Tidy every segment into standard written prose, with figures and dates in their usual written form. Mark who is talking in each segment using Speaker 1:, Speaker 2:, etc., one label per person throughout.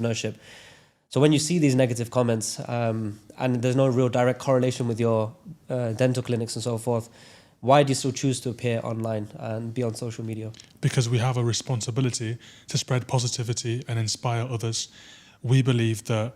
Speaker 1: entrepreneurship. So when you see these negative comments, and there's no real direct correlation with your dental clinics and so forth, why do you still choose to appear online and be on social media?
Speaker 2: Because we have a responsibility to spread positivity and inspire others. We believe that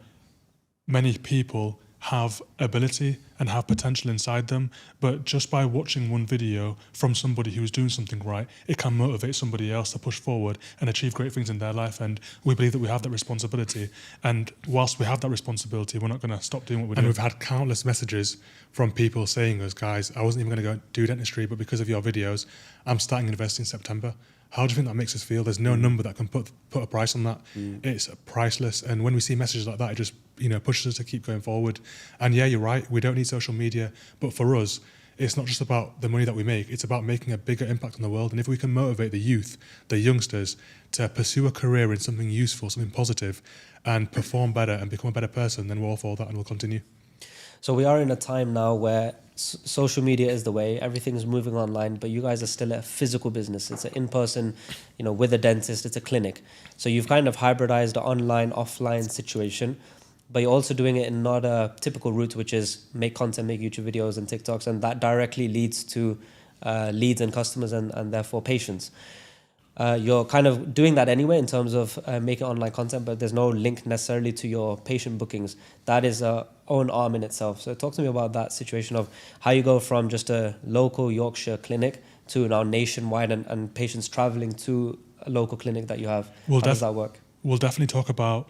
Speaker 2: many people have ability and have potential inside them, but just by watching one video from somebody who's doing something right, it can motivate somebody else to push forward and achieve great things in their life. And we believe that we have that responsibility. And whilst we have that responsibility, we're not going to stop doing what we're doing. And we've had countless messages from people saying us, guys, I wasn't even going to go do dentistry, but because of your videos, I'm starting university in September. How do you think that makes us feel? There's no number that can put a price on that. It's priceless. And when we see messages like that, it just pushes us to keep going forward. And yeah, you're right. We don't need social media, but for us, it's not just about the money that we make. It's about making a bigger impact on the world. And if we can motivate the youth, the youngsters, to pursue a career in something useful, something positive, and perform better and become a better person, then we're all for that and we'll continue.
Speaker 1: So we are in a time now where social media is the way, everything's moving online, but you guys are still a physical business. It's an in-person, with a dentist, it's a clinic. So you've kind of hybridized the online, offline situation, but you're also doing it in not a typical route, which is make content, make YouTube videos and TikToks, and that directly leads to leads and customers and therefore patients. You're kind of doing that anyway in terms of making online content, but there's no link necessarily to your patient bookings. That is a own arm in itself. So talk to me about that situation of how you go from just a local Yorkshire clinic to now nationwide and patients traveling to a local clinic that you have. How does that work?
Speaker 2: We'll definitely talk about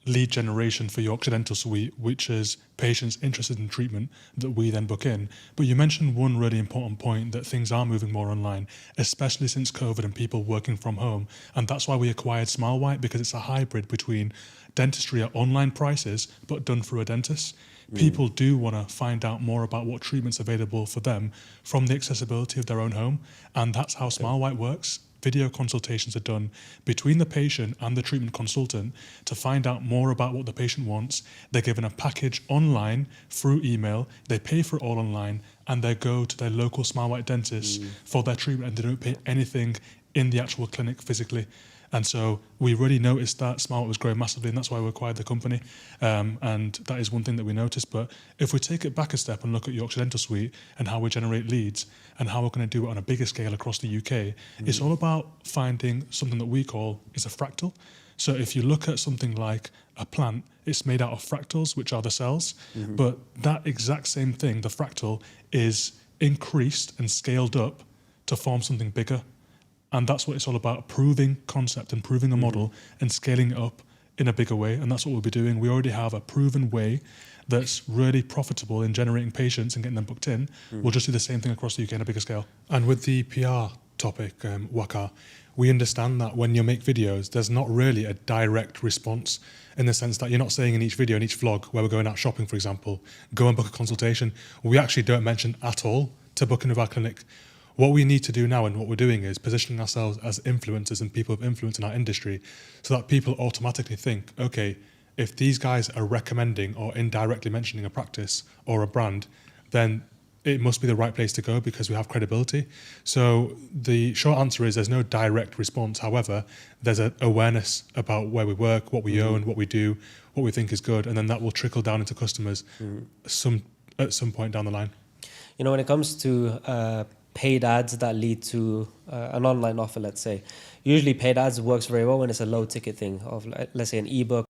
Speaker 2: lead generation for Yorkshire Dental Suite, which is patients interested in treatment that we then book in. But you mentioned one really important point, that things are moving more online, especially since COVID and people working from home. And that's why we acquired SmileWhite, because it's a hybrid between dentistry at online prices, but done through a dentist. People do want to find out more about what treatment's available for them from the accessibility of their own home. And that's how SmileWhite works. Video consultations are done between the patient and the treatment consultant to find out more about what the patient wants. They're given a package online through email, they pay for it all online, and they go to their local SmileWhite dentist for their treatment, and they don't pay anything in the actual clinic physically. And so we really noticed that SmileWhite was growing massively, and that's why we acquired the company. And that is one thing that we noticed. But if we take it back a step and look at Yorkshire Dental Suite and how we generate leads and how we're going to do it on a bigger scale across the UK, it's all about finding something that we call is a fractal. So if you look at something like a plant, it's made out of fractals, which are the cells. But that exact same thing, the fractal, is increased and scaled up to form something bigger. And that's what it's all about, proving concept and proving a model and scaling it up in a bigger way. And that's what we'll be doing. We already have a proven way that's really profitable in generating patients and getting them booked in. We'll just do the same thing across the UK on a bigger scale. And with the PR topic, Waqar, we understand that when you make videos, there's not really a direct response, in the sense that you're not saying in each video, in each vlog, where we're going out shopping, for example, go and book a consultation. We actually don't mention at all to book into our clinic. What we need to do now and what we're doing is positioning ourselves as influencers and people of influence in our industry, so that people automatically think, okay, if these guys are recommending or indirectly mentioning a practice or a brand, then it must be the right place to go because we have credibility. So the short answer is there's no direct response. However, there's an awareness about where we work, what we own, what we do, what we think is good, and then that will trickle down into customers at some point down the line.
Speaker 1: When it comes to paid ads that lead to an online offer, let's say, usually paid ads works very well when it's a low ticket thing of, let's say, an ebook